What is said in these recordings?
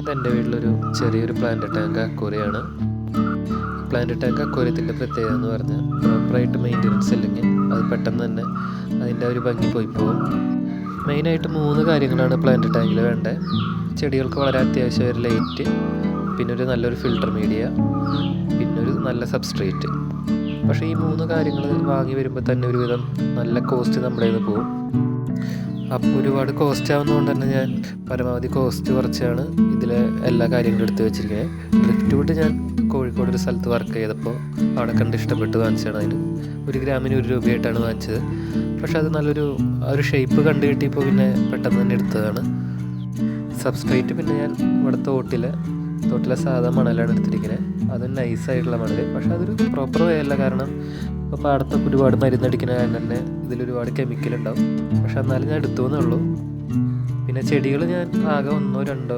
ഇത് എൻ്റെ വീട്ടിലൊരു ചെറിയൊരു പ്ലാന്റ് ടാങ്ക് അക്വേറിയമാണ്. പ്ലാന്റ് ടാങ്ക് അക്വേറിയത്തിൻ്റെ പ്രത്യേകത എന്ന് പറഞ്ഞാൽ പ്രോപ്പറായിട്ട് മെയിൻ്റനൻസ് ഇല്ലെങ്കിൽ അത് പെട്ടെന്ന് തന്നെ അതിൻ്റെ ഒരു ഭംഗി പോയി പോകും. മെയിനായിട്ട് 3 കാര്യങ്ങളാണ് പ്ലാന്റ് ടാങ്കിൽ വേണ്ടത്. ചെടികൾക്ക് വളരെ അത്യാവശ്യം ഒരു ലൈറ്റ്, പിന്നെ ഒരു നല്ലൊരു ഫിൽട്ടർ മീഡിയ, പിന്നെ ഒരു നല്ല സബ്സ്ട്രേറ്റ്. പക്ഷേ ഈ 3 കാര്യങ്ങൾ വാങ്ങി വരുമ്പോൾ തന്നെ ഒരുവിധം നല്ല കോസ്റ്റ് നമ്മുടെ കയ്യിൽ നിന്ന് പോകും. അപ്പോൾ ഒരുപാട് കോസ്റ്റ് ആവുന്നതുകൊണ്ട് തന്നെ ഞാൻ പരമാവധി കോസ്റ്റ് കുറച്ചാണ് ഇതിലെ എല്ലാ കാര്യങ്ങളും എടുത്ത് വെച്ചിരിക്കുന്നത്. ഡ്രിഫ്റ്റ് വുഡ് ഞാൻ കോഴിക്കോട് ഒരു സ്ഥലത്ത് വർക്ക് ചെയ്തപ്പോൾ അവിടെ കണ്ട് ഇഷ്ടപ്പെട്ട് വാങ്ങിച്ചതാണ്. അതിന് 1 ഗ്രാമിന് 1 രൂപയായിട്ടാണ് വാങ്ങിച്ചത്. പക്ഷെ അത് നല്ലൊരു ഒരു ഷേപ്പ് കണ്ടു കിട്ടിയപ്പോൾ പിന്നെ പെട്ടെന്ന് തന്നെ എടുത്തതാണ്. സബ്സ്ട്രേറ്റ് പിന്നെ ഞാൻ ഇവിടെ തോട്ടിലെ സാധാ മണലാണ് എടുത്തിരിക്കുന്നത്. അത് നൈസായിട്ടുള്ള മണൽ. പക്ഷെ അതൊരു പ്രോപ്പർ വേ അല്ല. കാരണം ഇപ്പോൾ പാടത്തൊക്കെ ഒരുപാട് മരുന്നടിക്കുന്ന കാരണം തന്നെ ഇതിലൊരുപാട് കെമിക്കൽ ഉണ്ടാവും. പക്ഷെ എന്നാലും ഞാൻ എടുത്തു എന്നേ ഉള്ളൂ. പിന്നെ ചെടികൾ ഞാൻ ആകെ ഒന്നോ രണ്ടോ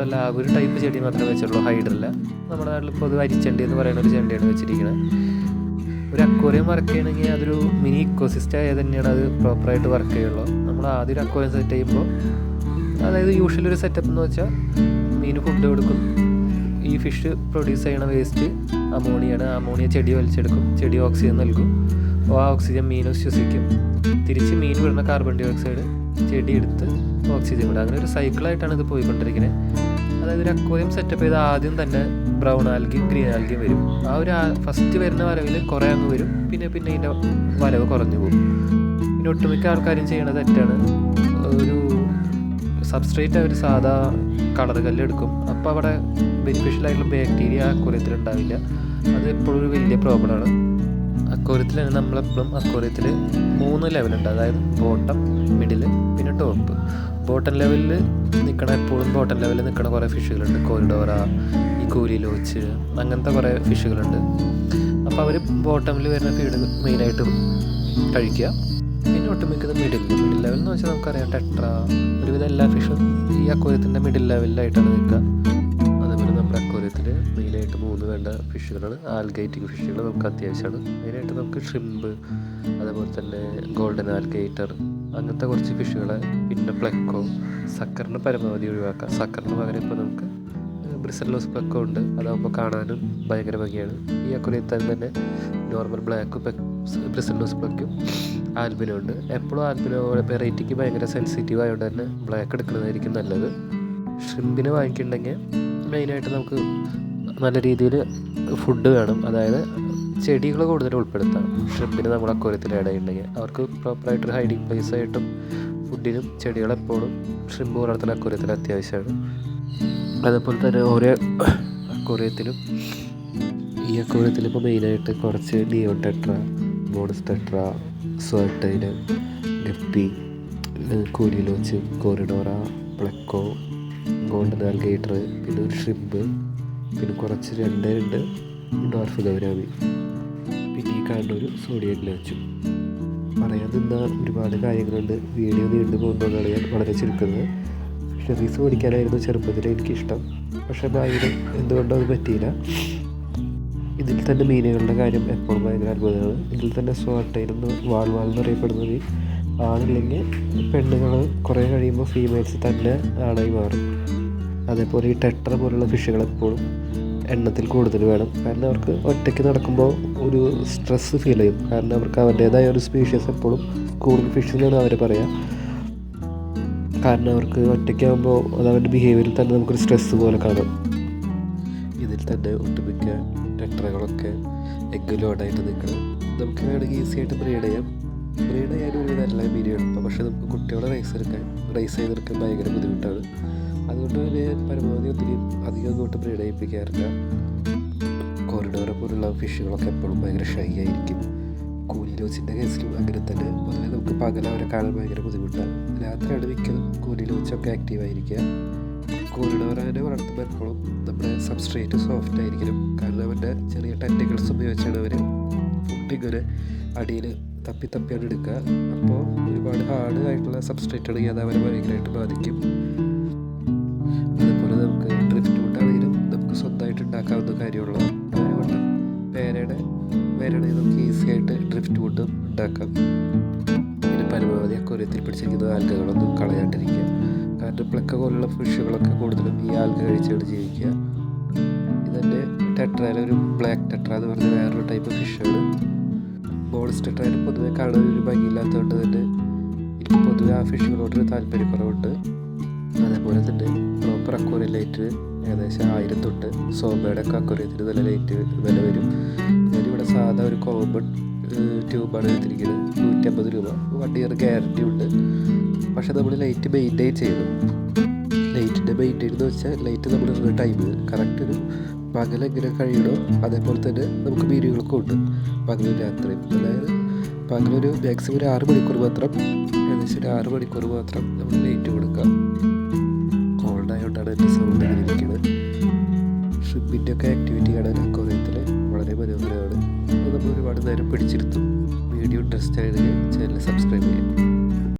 അല്ല, ആകെ ഒരു ടൈപ്പ് ചെടി മാത്രമേ വെച്ചുള്ളൂ. ഹൈഡ്രല്ല. നമ്മുടെ നാട്ടിലിപ്പോൾ അത് അരിച്ചെണ്ടി എന്ന് പറയുന്ന ഒരു ചെണ്ടിയാണ് വെച്ചിരിക്കുന്നത്. ഒരു അക്വേറിയം വർക്ക് ചെയ്യണമെങ്കിൽ അതൊരു മിനി ഇക്കോസിസ്റ്റം ആയത് തന്നെയാണ് അത് പ്രോപ്പറായിട്ട് വർക്ക് ചെയ്യുള്ളൂ. നമ്മൾ ആദ്യം ഒരു അക്വേറിയം സെറ്റ് ചെയ്യുമ്പോൾ, അതായത് യൂഷ്വലി ഒരു സെറ്റപ്പ് എന്ന് വെച്ചാൽ മീൻ ഫുഡ് കൊടുക്കും. ഈ ഫിഷ് പ്രൊഡ്യൂസ് ചെയ്യണ വേസ്റ്റ് അമോണിയാണ്. അമോണിയ ചെടി വലിച്ചെടുക്കും. ചെടി ഓക്സിജൻ നൽകും. അപ്പോൾ ആ ഓക്സിജൻ മീനും ശ്വസിക്കും. തിരിച്ച് മീൻ വിടുന്ന കാർബൺ ഡൈ ഓക്സൈഡ് ചെടി എടുത്ത് ഓക്സിജൻ വിടും. അങ്ങനെ ഒരു സൈക്കിളായിട്ടാണ് ഇത് പോയിക്കൊണ്ടിരിക്കുന്നത്. അതായത് ഒരു അക്വേറിയം സെറ്റപ്പ് ചെയ്ത് ആദ്യം തന്നെ ബ്രൗൺ ആൽഗിയും ഗ്രീൻ ആൽഗിയും വരും. ആ ഒരു ഫസ്റ്റ് വരുന്ന വരവിൽ കുറേ അങ്ങ് വരും. പിന്നെ ഇതിൻ്റെ വരവ് കുറഞ്ഞു പോകും. പിന്നെ ഒട്ടുമിക്ക ആൾക്കാരും ചെയ്യണത് തെറ്റാണ്. ഒരു സബ്സ്ട്രേറ്റ് അവർ സാധാ കളർ കല്ലെടുക്കും. അപ്പോൾ അവിടെ ബെനിഫിഷ്യൽ ആയിട്ടുള്ള ബാക്ടീരിയ അക്വേറിയത്തിൽ ഉണ്ടാവില്ല. അത് എപ്പോഴും ഒരു വലിയ പ്രോബ്ലമാണ്. അക്വേറിയത്തിൽ തന്നെ നമ്മളെപ്പോഴും അക്വേറിയത്തിൽ 3 ലെവലുണ്ട്. അതായത് ബോട്ടം, മിഡിൽ, പിന്നെ ടോപ്പ്. ബോട്ടം ലെവലിൽ എപ്പോഴും ബോട്ടം ലെവലിൽ നിൽക്കുന്ന കുറേ ഫിഷുകളുണ്ട്. കോറിഡോറ, ഈ കൂലി ലോച്ച്, അങ്ങനത്തെ കുറേ ഫിഷുകളുണ്ട്. അപ്പോൾ അവർ ബോട്ടമിൽ വരുന്ന ഫീഡ് മെയിനായിട്ട് കഴിക്കുക. പിന്നെ ഒട്ടുമിക്കത് മിഡിൽ ലെവൽ എന്ന് വെച്ചാൽ നമുക്കറിയാം ടെട്ര, ഒരുവിധം എല്ലാ ഫിഷും ഈ അക്വേറിയത്തിൻ്റെ മിഡിൽ ലെവലിലായിട്ടാണ് നിൽക്കുക. അതേപോലെ നമ്മുടെ അക്വേറിയത്തിൽ മെയിനായിട്ട് 3 വേണ്ട ഫിഷുകളാണ്. ആൽഗേറ്റിംഗ് ഫിഷുകൾ നമുക്ക് അത്യാവശ്യമാണ്. മെയിനായിട്ട് നമുക്ക് ഷ്രിമ്പ്, അതേപോലെ തന്നെ ഗോൾഡൻ ആൽഗേറ്റർ, അങ്ങനത്തെ കുറച്ച് ഫിഷുകളെ, പിന്നെ പ്ലെക്കോ. സക്കറിന് പരമാവധി ഒഴിവാക്കാം. സക്കറിന് പകരം ഇപ്പോൾ നമുക്ക് ബ്രിസലോസ് പ്ലെക്കോ ഉണ്ട്. അതാകുമ്പോൾ കാണാനും ഭയങ്കര ഭംഗിയാണ്. ഈ അക്വേറിയത്തിൽ തന്നെ നോർമൽ ബ്ലാക്കും ബ്രിസലോസ് പ്ലെക്കും ആൽബിനോ ഉണ്ട്. എപ്പോഴും ആൽബിനോ വെറൈറ്റിക്ക് ഭയങ്കര സെൻസിറ്റീവ് ആയതുകൊണ്ട് തന്നെ ബ്ലാക്ക് എടുക്കുന്നതായിരിക്കും നല്ലത്. ഷ്രിമ്പിന് വാങ്ങിക്കുന്നുണ്ടെങ്കിൽ മെയിനായിട്ട് നമുക്ക് നല്ല രീതിയിൽ ഫുഡ് വേണം. അതായത് ചെടികൾ കൂടുതൽ ഉൾപ്പെടുത്താം. ഷ്രിമ്പിന് നമ്മൾ അക്വേറിയത്തിൽ ആഡ് ചെയ്യുന്നുണ്ടെങ്കിൽ അവർക്ക് പ്രോപ്പറായിട്ടൊരു ഹൈഡിങ് പ്ലേസ് ആയിട്ടും ഫുഡിനും ചെടികളെപ്പോഴും ഷ്രിമ്പ് വളർത്തുന്ന അക്വേറിയത്തിൽ അത്യാവശ്യമാണ്. അതേപോലെ തന്നെ ഓരോ അക്വേറിയത്തിലും ഈ അക്വേറിയത്തിൽ ഇപ്പോൾ മെയിനായിട്ട് കുറച്ച് നിയോൺ ടെട്ര, മോണസ് ടെട്ര, സ്വേർട്ടൈന്, guppy, kuhli loach, corydora, pleco, golden algae eater, പിന്നെ ഒരു ഷ്രിമ്പ്, പിന്നെ കുറച്ച് 2 ഡോർഫ് ഗൗരാമി, പിന്നെ ഈ കാണുന്ന ഒരു സോഡിയം ഗ്ലാച്ചും. പറയാൻ നിന്നാൽ ഒരുപാട് കാര്യങ്ങളുണ്ട്. വീഡിയോ നീണ്ടു പോകുന്നതാണ് ഞാൻ വളരെ ചുരുക്കുന്നത്. ഫിഷറീസ് പഠിക്കാനായിരുന്നു ചെറുപ്പത്തിൽ എനിക്കിഷ്ടം. പക്ഷേ ഭാവിയിൽ എന്തുകൊണ്ടോ അത് പറ്റിയില്ല. ഇതിൽ തന്നെ മീനുകളുടെ കാര്യം എപ്പോഴും ഭയങ്കര അത്ഭുതമാണ്. ഇതിൽ തന്നെ സ്വാട്ടൈനെന്ന് വാൾന്ന് അറിയപ്പെടുന്നത് ആണില്ലെങ്കിൽ പെണ്ണുങ്ങൾ കുറേ കഴിയുമ്പോൾ ഫീമെയിൽസ് തന്നെ ആണായി മാറും. അതേപോലെ ഈ ടെട്ര പോലുള്ള ഫിഷുകൾ എപ്പോഴും എണ്ണത്തിൽ കൂടുതൽ വേണം. കാരണം അവർക്ക് ഒറ്റയ്ക്ക് നടക്കുമ്പോൾ ഒരു സ്ട്രെസ്സ് ഫീൽ ചെയ്യും. കാരണം അവർക്ക് അവരുടേതായ ഒരു സ്പീഷ്യസ് എപ്പോഴും കൂടുതൽ ഫിഷ് എന്നാണ് അവർ പറയുക. കാരണം അവർക്ക് ഒറ്റയ്ക്കാകുമ്പോൾ അത് അവരുടെ ബിഹേവിയറിൽ തന്നെ നമുക്കൊരു സ്ട്രെസ്സ് പോലെ കാണാം. ഇതിൽ തന്നെ ഒട്ടുമിക്ക ടെട്രകളൊക്കെ എഗ് ലോഡായിട്ട് നിൽക്കണം. നമുക്ക് വേണമെങ്കിൽ ഈസി ആയിട്ട് ബ്രീഡ് ചെയ്യാൻ ഒരു നല്ല മീഡിയം എളുപ്പം. പക്ഷേ നമുക്ക് കുട്ടികളെ റൈസ് ചെയ്തെടുക്കാൻ ഭയങ്കര ബുദ്ധിമുട്ടാണ്. അതുകൊണ്ട് തന്നെ പരമാവധി അധികം അങ്ങോട്ട് ബ്രീഡ് ചെയ്യിപ്പിക്കാറില്ല. കോറിഡോറ പോലുള്ള ഫിഷുകളൊക്കെ എപ്പോഴും ഭയങ്കര ഷൈ ആയിരിക്കും. കൂലിലോച്ചിൻ്റെ കേസിലും അങ്ങനെ തന്നെ. പൊതുവെ നമുക്ക് പകൽ അവരെ കാണാൻ ഭയങ്കര ബുദ്ധിമുട്ടാണ്. രാത്രിയാണ് മിക്കതും കൂലിലോച്ചൊക്കെ ആക്റ്റീവായിരിക്കുക. കോറിഡോറനെ വളർത്തുമ്പോൾ എപ്പോഴും നമ്മുടെ സബ്സ്ട്രേറ്റ് സോഫ്റ്റ് ആയിരിക്കണം. കാരണം അവരുടെ ചെറിയ ടെൻറ്റിക്കിൾസ് ഉപയോഗിച്ചാണ് അവർ ഫുഡ് ഇങ്ങനെ അടിയിൽ തപ്പിയാണ് എടുക്കുക. അപ്പോൾ ഒരുപാട് ഹാർഡ് ആയിട്ടുള്ള സബ്സ്ട്രേറ്റ് ആണെങ്കിൽ അത് അവരെ ഭയങ്കരമായിട്ട് ബാധിക്കും. അതുപോലെ നമുക്ക് ഡ്രിഫ്റ്റ് വുഡാണെങ്കിലും നമുക്ക് സ്വന്തമായിട്ട് ഉണ്ടാക്കാവുന്ന കാര്യമുള്ള അതുകൊണ്ട് പേരാണെങ്കിൽ നമുക്ക് ഈസി ആയിട്ട് ഡ്രിഫ്റ്റ് വുഡും ഉണ്ടാക്കാം. പിന്നെ പരമാവധി അക്വേറിയത്തിൽ പിടിച്ചിരിക്കുന്ന ആൽഗകളൊന്നും കളയാണ്ടിരിക്കുക. കാരണം പ്ലെക്ക പോലുള്ള ഫിഷുകളൊക്കെ കൂടുതലും ഈ ആൽഗ കഴിച്ചാണ് ജീവിക്കുക. ഇതന്നെ ടെട്രയിലെ ഒരു ബ്ലാക്ക് ടെട്ര എന്ന് പറഞ്ഞ വേറൊരു ടൈപ്പ് ഫിഷാണ്. ബോൾസ് ടെട്രയിൽ പൊതുവെ കാണാൻ ഒരു ഭംഗിയില്ലാത്തതുകൊണ്ട് തന്നെ എനിക്ക് പൊതുവെ ആ ഫിഷുകളോടൊരു താല്പര്യക്കുറവുണ്ട്. അതേപോലെ തന്നെ പ്രോപ്പർ അക്വേറിയം ലൈറ്റ് ഏകദേശം 1000 തൊട്ട് സോബയുടെ ഒക്കെ അക്വേറിയത്തിന് നല്ല ലൈറ്റ് വില വരും. ഞാനിവിടെ സാധാ ഒരു കോമൺ ട്യൂബാണ് എടുത്തിരിക്കുന്നത്. 150 രൂപ, 1 ഇയർ ഗ്യാരണ്ടി ഉണ്ട്. പക്ഷെ നമ്മൾ ലൈറ്റ് മെയിൻറ്റെയിൻ ചെയ്യണം. ലൈറ്റിൻ്റെ മെയിൻറ്റെയിൻ എന്ന് വെച്ചാൽ ലൈറ്റ് നമ്മൾ ടൈം കറക്റ്റ് ഒരു പകലെങ്ങനെ കഴിയണോ അതേപോലെ തന്നെ നമുക്ക് മീനുകൾക്കും ഉണ്ട് പകലും രാത്രിയും. അതായത് പകലൊരു മാക്സിമം ഒരു 6 മണിക്കൂർ മാത്രം, ഏകദേശം ഒരു 6 മണിക്കൂർ മാത്രം നമ്മൾ ലൈറ്റ് കൊടുക്കാം. കോൾഡായതുകൊണ്ടാണ് എൻ്റെ സൗണ്ട് ഇങ്ങനെ ഇരിക്കുന്നത്. ഷിപ്പിൻ്റെ ഒക്കെ ആക്ടിവിറ്റി കാണാൻ അക്വേറിയത്തിൽ വളരെ മനോഹരമാണ്. അത് നമ്മൾ ഒരുപാട് നേരം പിടിച്ചിരുത്തും. വീഡിയോ ഇൻട്രസ്റ്റ് ആയതിൽ ചാനൽ സബ്സ്ക്രൈബ് ചെയ്യും.